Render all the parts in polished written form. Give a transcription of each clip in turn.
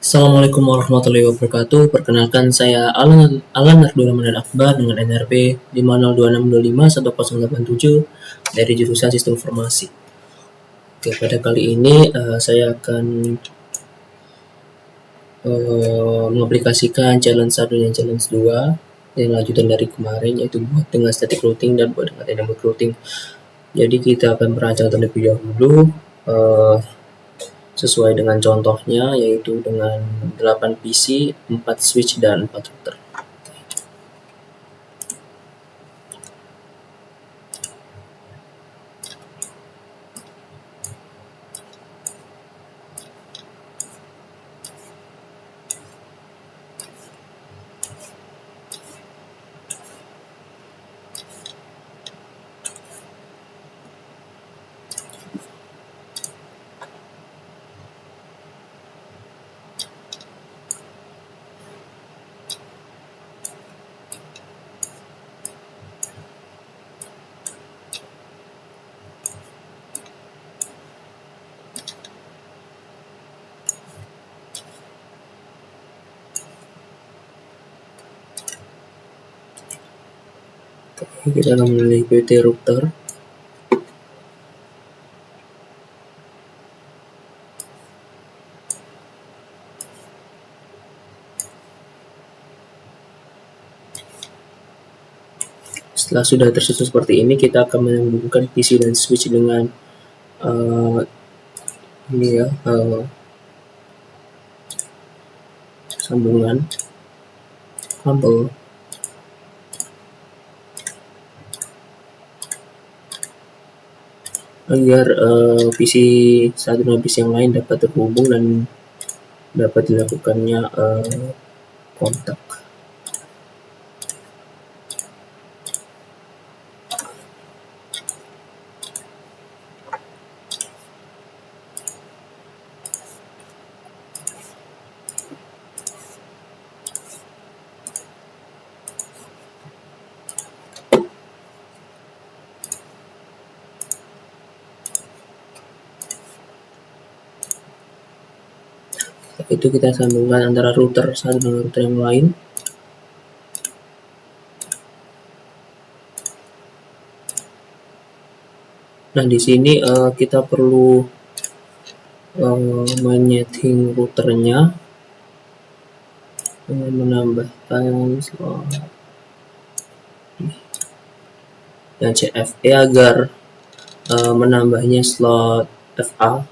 Assalamualaikum warahmatullahi wabarakatuh. Perkenalkan saya Alan Nardul Ramadan Akbar dengan NRP 5026251087 dari jurusan Sistem Informasi. Oke, pada kali ini saya akan mengaplikasikan challenge 1 dan challenge 2 yang lanjutan dari kemarin, yaitu buat dengan static routing dan buat dengan dynamic routing. Jadi kita akan merancang terlebih dahulu sesuai dengan contohnya, yaitu dengan 8 PC, 4 switch, dan 4 router. Kita akan memilih PT router. Setelah sudah tersusun seperti ini, kita akan menyambungkan PC dan switch dengan sambungan kabel agar PC satu dengan PC yang lain dapat terhubung dan dapat dilakukannya kontak. Itu kita sambungkan antara router satu dengan router yang lain. Nah, di sini kita perlu menyeting routernya dengan menambahkan slot yang CFE agar menambahnya slot FA.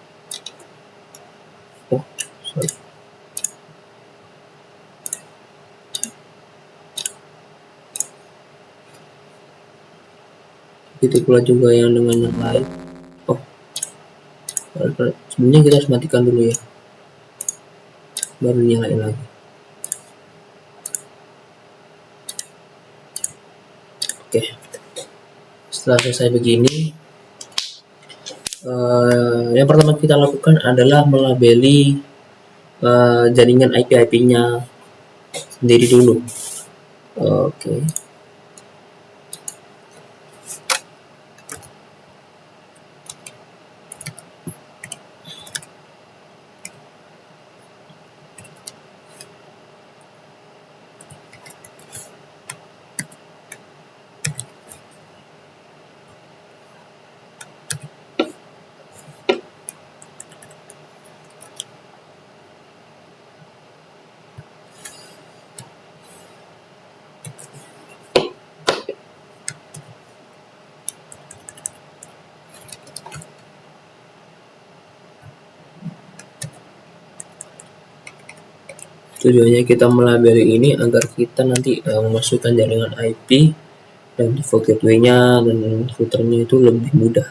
Begitu pula juga yang dengan yang lain. Sebenarnya kita harus matikan dulu ya, baru nyalain lagi. Oke, setelah selesai begini, yang pertama kita lakukan adalah melabeli jaringan IP-nya sendiri dulu. Oke. Tujuannya kita melabeli ini agar kita nanti memasukkan jaringan IP dan default gateway-nya dan routernya itu lebih mudah.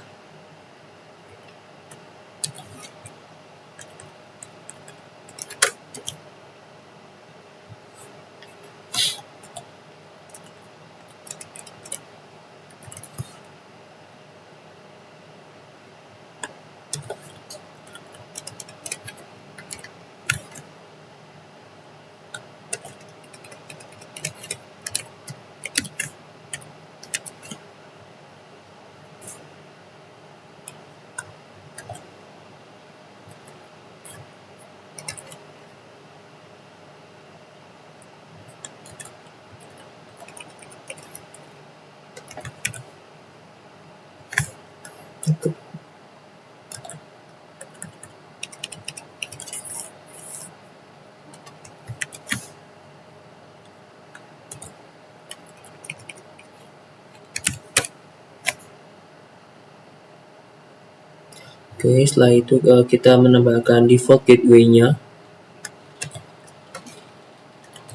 Oke, setelah itu kita menambahkan default gateway-nya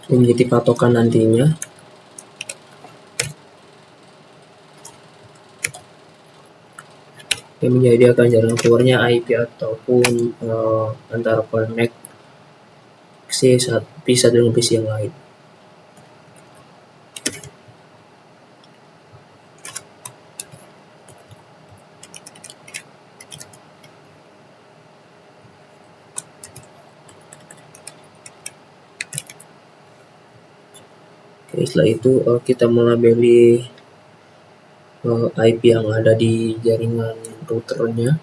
menjadi patokan nantinya. Yang menyediakan jalan keluarnya IP ataupun antara connect PC dengan PC yang lain. Oke, setelah itu kita melabeli IP yang ada di jaringan routernya.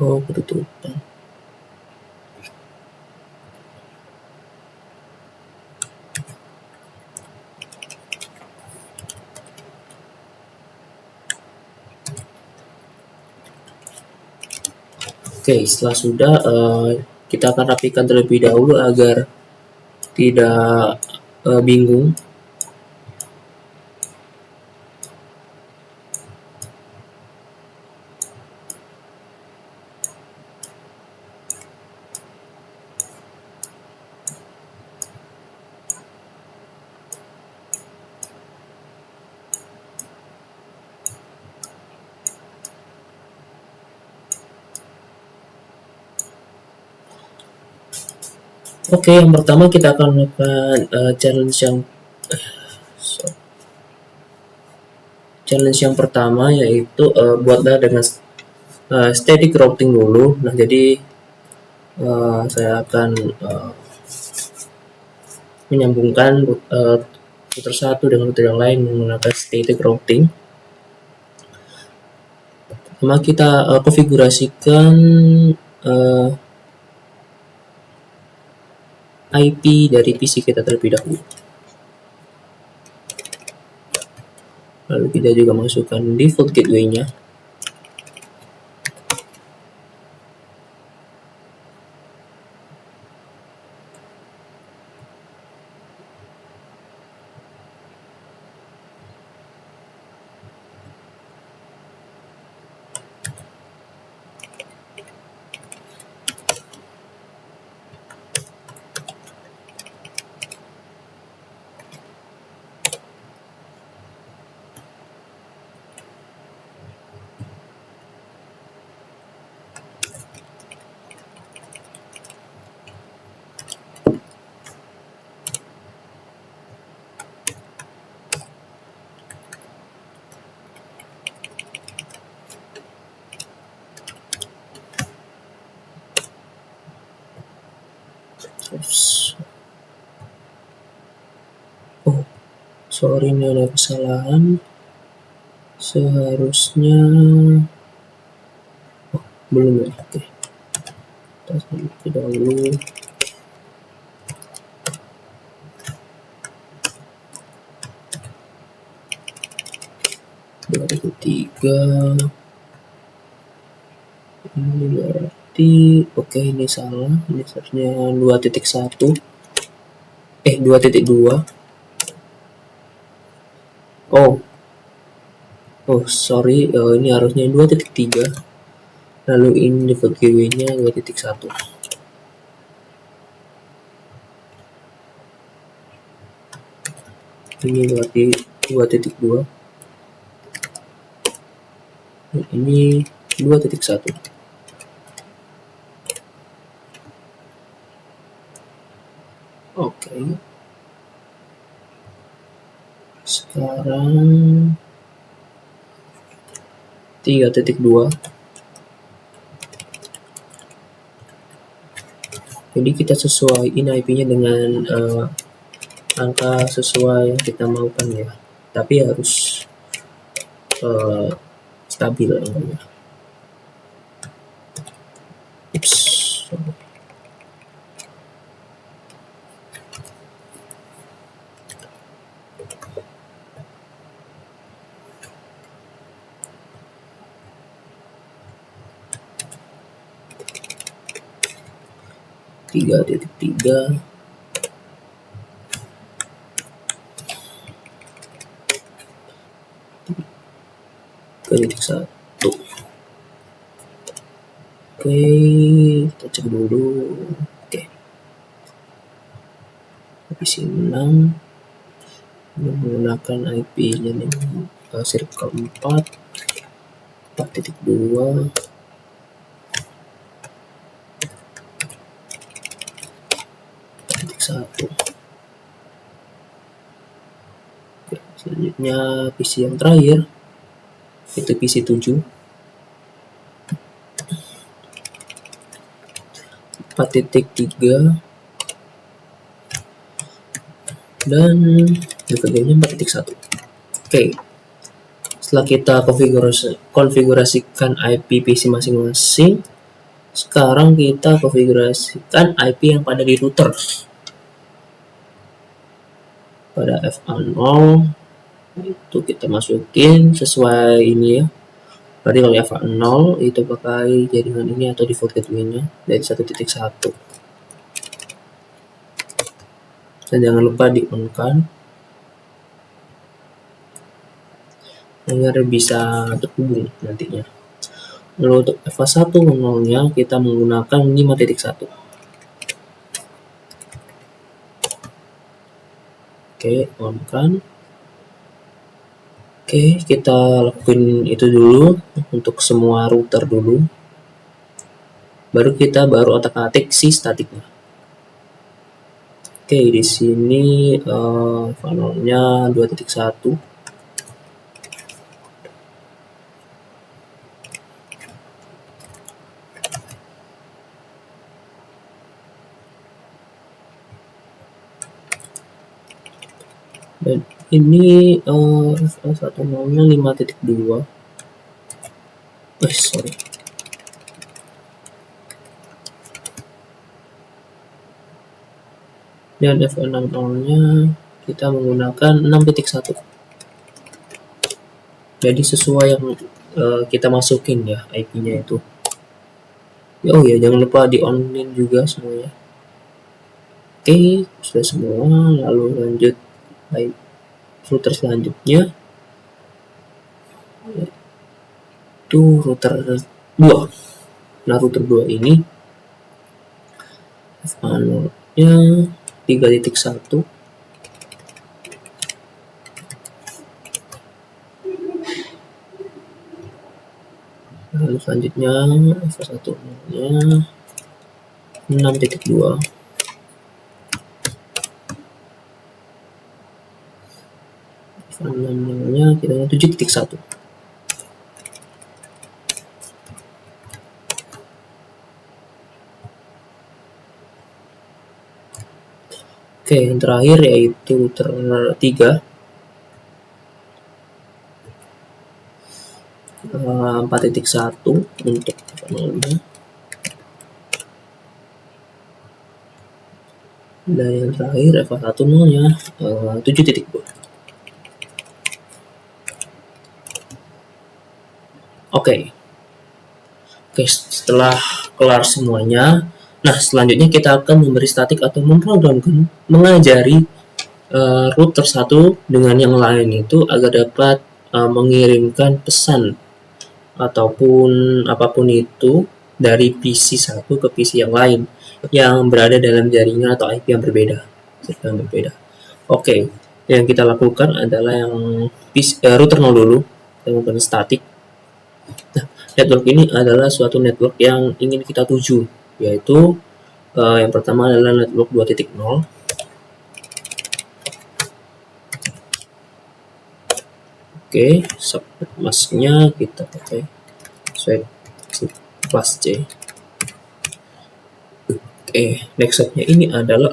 Oh, ketutupan. Oke, setelah sudah kita akan rapikan terlebih dahulu agar tidak bingung. Oke, yang pertama kita akan melakukan challenge yang pertama, yaitu buatlah dengan static routing dulu. Nah, jadi saya akan menyambungkan router satu dengan router yang lain menggunakan static routing. Pertama kita konfigurasikan IP dari PC kita terlebih dahulu. Lalu kita juga masukkan default gateway-nya. Oh, sorry, ini ada kesalahan. Seharusnya belum ya. Oke, kita selesai dahulu. Tiga ini berarti oke, ini salah, ini seharusnya 2.1 2.2. oh sorry, ini harusnya 2.3, lalu ini default gateway-nya 2.1. Ini berarti 2.2, ini 2.1. Oke, sekarang 3.2. Jadi kita sesuaiin IP-nya dengan angka sesuai yang kita maukan ya, tapi harus stabil angkanya. Tiga titik tiga. Titik 1. Oke, kita cek dulu. Oke, PC 6 menggunakan IP-nya nih, circle 4.2. Satu. Oke, selanjutnya PC yang terakhir itu PC 7 4.3 dan DVG-nya 4.1. Oke, setelah kita konfigurasikan IP PC masing-masing, sekarang kita konfigurasikan IP yang pada di router. Pada FA0 itu kita masukin sesuai ini ya. Berarti kalau FA0 itu pakai jaringan ini atau default gateway-nya dari 1.1. Dan jangan lupa di-on-kan agar bisa terhubung nantinya. Lalu untuk FA1 nya kita menggunakan 5.1. Oke, on-kan. Oke, kita lakuin itu dulu untuk semua router dulu. Baru kita otak-atik si statiknya. Oke, di sini funnel-nya 2.1. Dan ini FA1.0-nya 5.2. Sorry. Dan FA6.0-nya kita menggunakan 6.1. Jadi sesuai yang kita masukin ya IP-nya itu. Oh ya, jangan lupa di-on-in juga semuanya. Oke, sudah semua. Lalu lanjut router selanjutnya, itu router 2. Nah, router 2 ini FA0-nya 3.1. Lalu selanjutnya FA1-nya 6.2. FA6-nya kita 7.1. Oke, yang terakhir yaitu router 3. 4.1 untuk funnel-nya. Dan yang terakhir FA1-nya 7.2. Oke, setelah kelar semuanya, nah selanjutnya kita akan memberi statik atau memprogramkan, mengajari router satu dengan yang lain itu agar dapat mengirimkan pesan ataupun apapun itu dari PC satu ke PC yang lain yang berada dalam jaringan atau IP yang berbeda. Oke, yang kita lakukan adalah yang router 0 dulu, kita menggunakan statik. Nah, network ini adalah suatu network yang ingin kita tuju, yaitu yang pertama adalah network 2.0. Oke, subnet masknya kita pakai sesuai kelas C. Oke, next stepnya ini adalah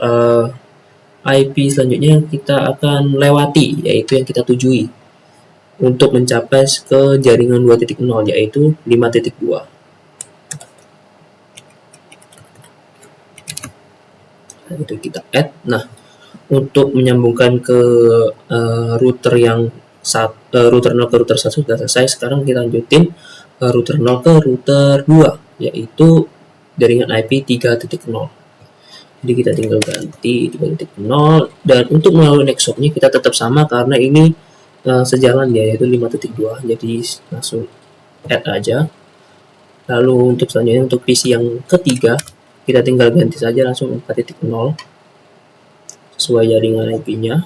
IP selanjutnya yang kita akan lewati, yaitu yang kita tujui untuk mencapai ke jaringan 2.0, yaitu 5.2. Nah, itu kita add. Nah, untuk menyambungkan ke router yang router 0 ke router 1 sudah selesai. Sekarang kita lanjutin router 0 ke router 2, yaitu jaringan IP 3.0. Jadi kita tinggal ganti 3.0, dan untuk melalui next hop-nya kita tetap sama karena ini sejalan ya, yaitu 5.2. Jadi langsung add aja. Lalu untuk selanjutnya untuk PC yang ketiga kita tinggal ganti saja langsung 4.0 sesuai jaringan IP-nya.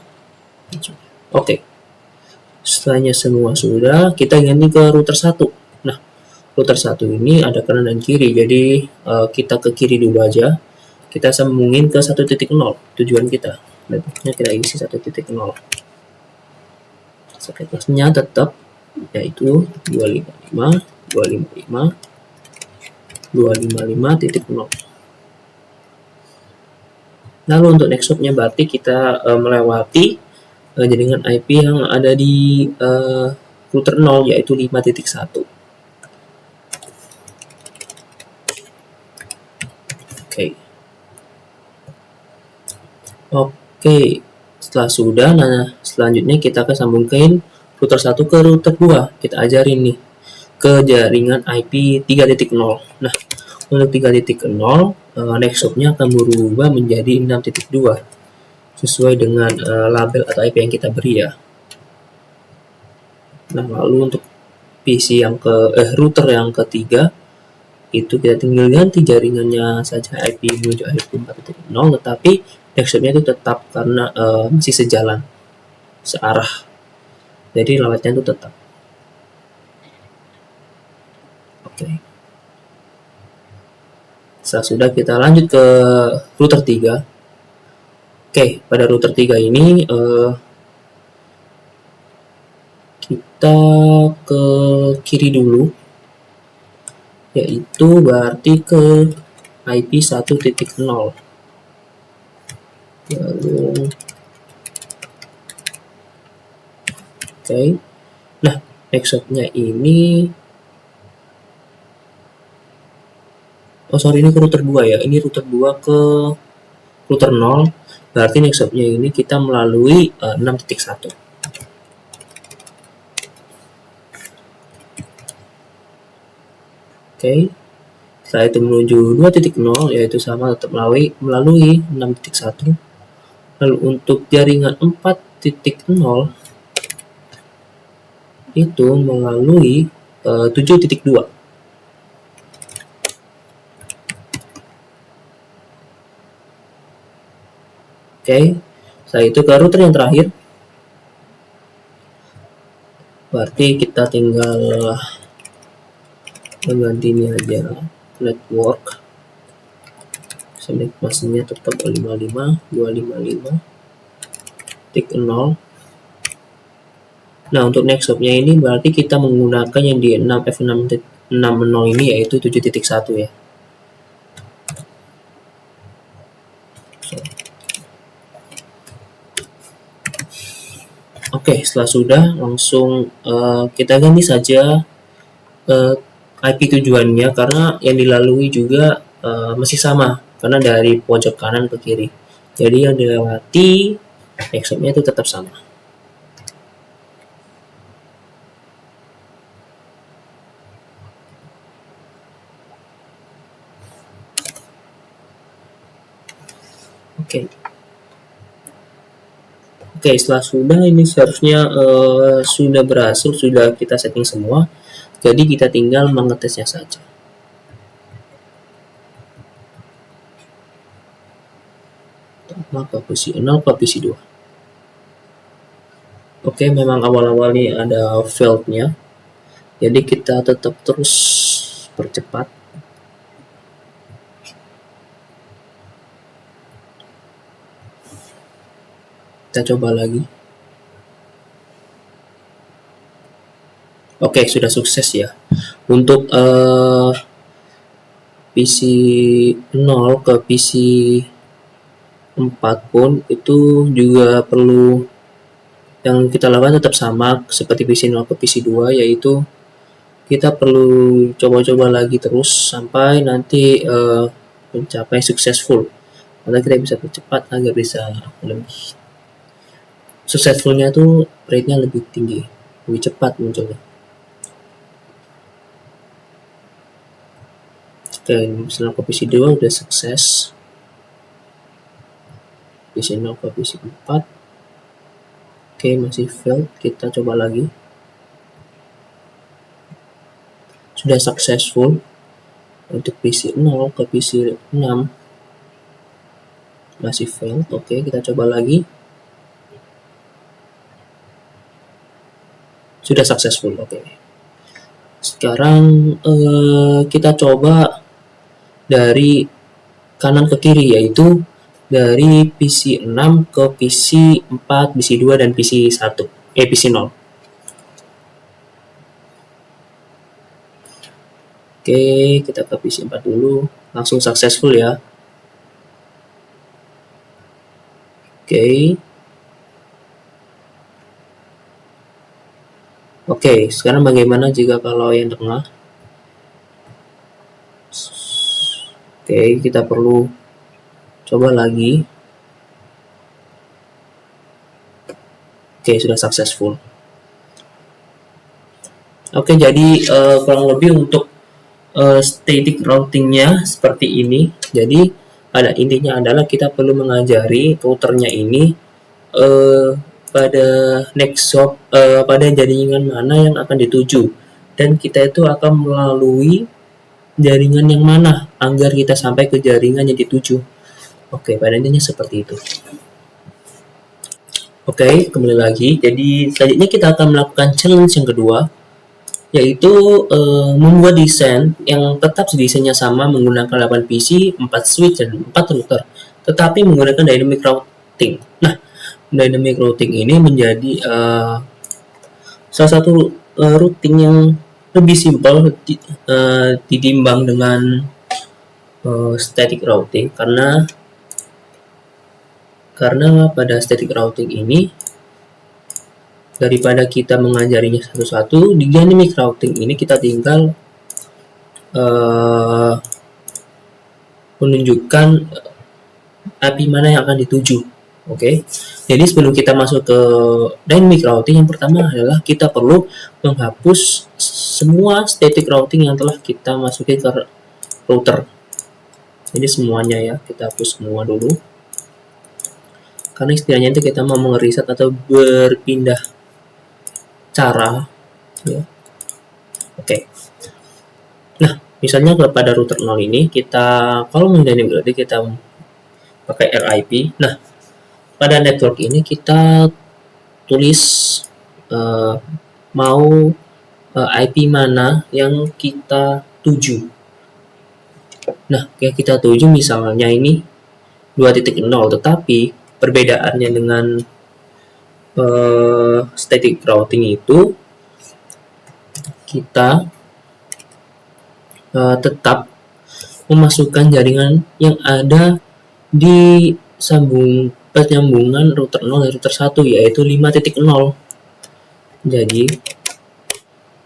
Oke. Setelahnya semua sudah, kita ganti ke router 1. Nah, router 1 ini ada kanan dan kiri, jadi kita ke kiri dulu aja. Kita sambungin ke 1.0 tujuan kita. Networknya kita isi 1.0. Sekretariatnya tetap yaitu 255 255 255.0. Lalu untuk next hop-nya berarti kita melewati jaringan IP yang ada di router 0, yaitu 5.1. Oke, setelah sudah, nah selanjutnya kita akan sambungkan router 1 ke router 2. Kita ajarin nih ke jaringan IP 3.0. Nah, untuk 3.0 next hop-nya akan berubah menjadi 6.2 sesuai dengan label atau IP yang kita beri ya. Nah, lalu untuk PC yang router yang ketiga itu kita tinggal ganti jaringannya saja IP menuju IP 4.0, tetapi next hop-nya itu tetap karena masih sejalan, searah. Jadi lewatnya itu tetap. Oke. Setelah sudah kita lanjut ke router 3. Oke, pada router 3 ini kita ke kiri dulu, yaitu berarti ke IP 1.0. Lalu oke. Nah, next hop-nya ini ini ke router 2 ya. Ini router 2 ke router 0. Berarti next hop-nya ini kita melalui 6.1. Oke. Setelah itu menuju 2.0, yaitu sama tetap melalui 6.1. Lalu untuk jaringan 4.0 itu melalui 7.2. Oke, setelah itu ke router yang terakhir. Berarti kita tinggal mengganti ini aja, network. Select masnya tetap 255 255.0. Nah, untuk next hop-nya ini berarti kita menggunakan yang di 6F660 ini, yaitu 7.1 ya. Oke, setelah sudah langsung kita ganti saja IP tujuannya, karena yang dilalui juga masih sama, karena dari pojok kanan ke kiri. Jadi yang dilewati next hop-nya itu tetap sama. Oke, setelah sudah ini seharusnya sudah berhasil, sudah kita setting semua. Jadi kita tinggal mengetesnya saja. Maka posisi 0 ke posisi 2. Oke, memang awal-awal ini ada failed-nya. Jadi kita tetap terus percepat. Kita coba lagi. Oke, sudah sukses ya. Untuk PC 0 ke PC 4 pun itu juga perlu, yang kita lakukan tetap sama seperti PC 0 ke PC 2, yaitu kita perlu coba-coba lagi terus sampai nanti mencapai successful, karena kita bisa percepat agar bisa lebih successfulnya tuh rate-nya lebih tinggi, lebih cepat munculnya. Oke, misalnya ke PC 2 udah sukses, PC 0 ke PC 4. Oke, masih fail, kita coba lagi. Sudah successful untuk PC 0 ke PC 6, masih fail. Oke, kita coba lagi. Sudah successful. Oke, sekarang kita coba dari kanan ke kiri, yaitu dari PC 6 ke PC 4, PC 2, dan PC 1, PC 0. Oke, kita ke PC 4 dulu. Langsung successful ya. Oke. Oke, sekarang bagaimana jika kalau yang tengah? Oke, kita perlu coba lagi. Oke, sudah successful. Oke, jadi kurang lebih untuk static routingnya seperti ini. Jadi pada intinya adalah kita perlu mengajari routernya ini pada next hop, pada jaringan mana yang akan dituju, dan kita itu akan melalui jaringan yang mana agar kita sampai ke jaringan yang dituju. Oke, pada intinya seperti itu. Oke, kembali lagi. Jadi selanjutnya kita akan melakukan challenge yang kedua, yaitu membuat desain yang tetap desainnya sama menggunakan 8 PC, 4 switch, dan 4 router, tetapi menggunakan dynamic routing. Nah, dynamic routing ini menjadi salah satu routing yang lebih simpel ditimbang dengan static routing, karena pada static routing ini, daripada kita mengajarinya satu-satu, di dynamic routing ini kita tinggal menunjukkan IP mana yang akan dituju. Oke, jadi sebelum kita masuk ke dynamic routing, yang pertama adalah kita perlu menghapus semua static routing yang telah kita masukin ke router. Jadi semuanya ya, kita hapus semua dulu. Karena istilahnya itu kita mau mengeriset atau berpindah cara. Ya. Oke. Nah, misalnya pada router 0 ini, kita kalau mendynamic routing kita pakai RIP. Nah, pada network ini kita tulis mau IP mana yang kita tuju. Nah, yang kita tuju misalnya ini 2.0, tetapi perbedaannya dengan static routing itu, kita tetap memasukkan jaringan yang ada di penyambungan router 0 dan router 1, yaitu 5.0. Jadi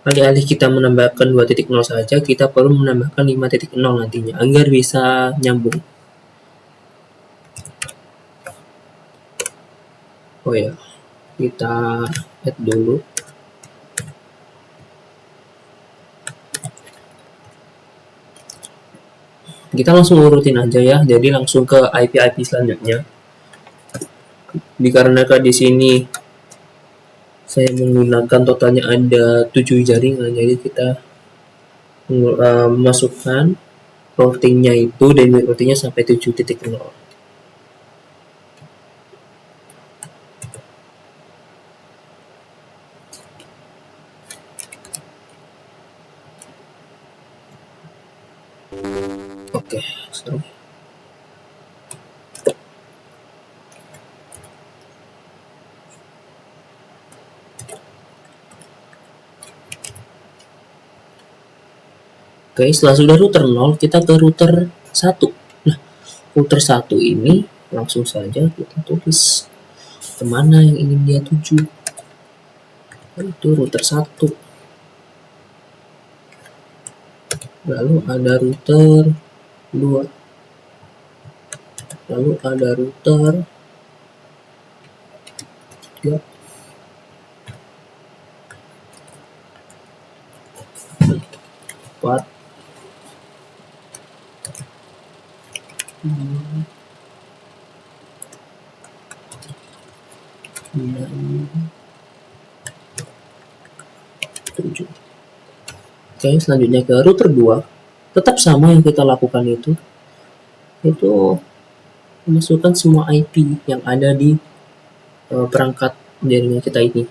alih-alih kita menambahkan 2.0 saja, kita perlu menambahkan 5.0 nantinya agar bisa nyambung. Oh ya, kita add dulu. Kita langsung urutin aja ya, jadi langsung ke IP selanjutnya. Dikarenakan di sini saya menggunakan totalnya ada 7 jaringan, jadi kita memasukkan routingnya itu, dan routingnya sampai 7.0. Oke, sorry. Oke, setelah sudah router 0, kita ke router 1. Nah, router 1 ini langsung saja kita tulis kemana yang ingin dia tuju. Itu router 1. Lalu ada router 2. Lalu ada router 3. 4. 7. Oke, selanjutnya ke router 2. Tetap sama yang kita lakukan itu memasukkan semua IP yang ada di perangkat jaringan kita ini.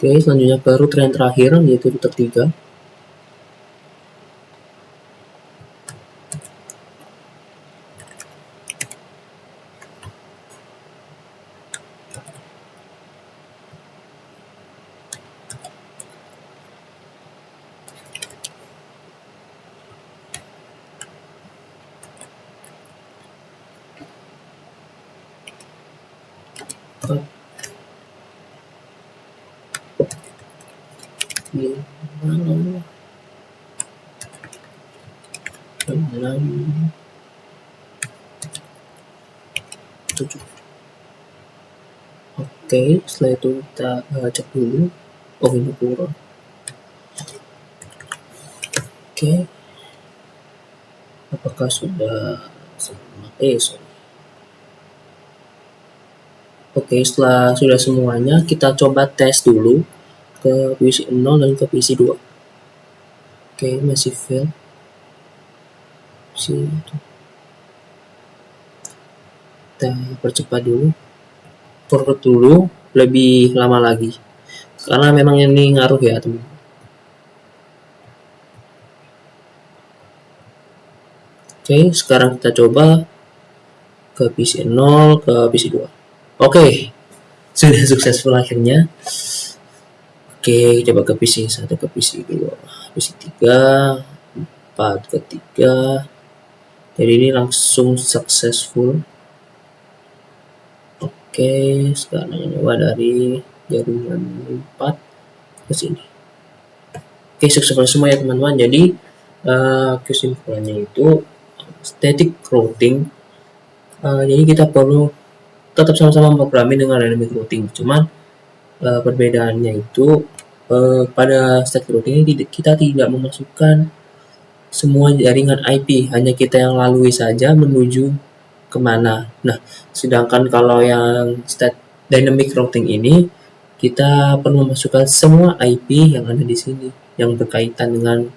Oke, selanjutnya ke router yang terakhir, yaitu router 3. Oke, setelah itu kita cek dulu. Oh, ini kurang. Oke, apakah sudah sama? Oke, setelah sudah semuanya, kita coba tes dulu ke PC 0 dan ke PC 2. Oke, masih fail. Kita percepat dulu, forward dulu, lebih lama lagi karena memang ini ngaruh ya teman. Oke, sekarang kita coba ke PC 0 ke PC 2. Oke, sudah successful akhirnya. Oke, coba ke PC 1 ke PC 2, PC 3, 4 ke 3. Jadi ini langsung successful. Oke, sekarang coba dari jaringan 4 ke sini. Oke, successful semua ya teman-teman. Jadi kesimpulannya itu static routing. Jadi kita perlu tetap sama-sama memprogramming dengan dynamic routing. Cuman perbedaannya itu pada static routing ini kita tidak memasukkan semua jaringan IP, hanya kita yang lalui saja menuju kemana. Nah, sedangkan kalau yang dynamic routing ini kita perlu memasukkan semua IP yang ada di sini yang berkaitan dengan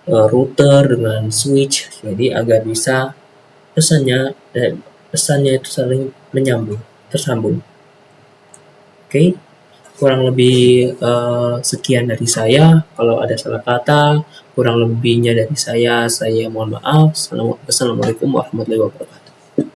router, dengan switch, jadi agar bisa pesannya itu saling tersambung. Oke, kurang lebih sekian dari saya. Kalau ada salah kata, kurang lebihnya dari saya mohon maaf. Assalamualaikum warahmatullahi wabarakatuh.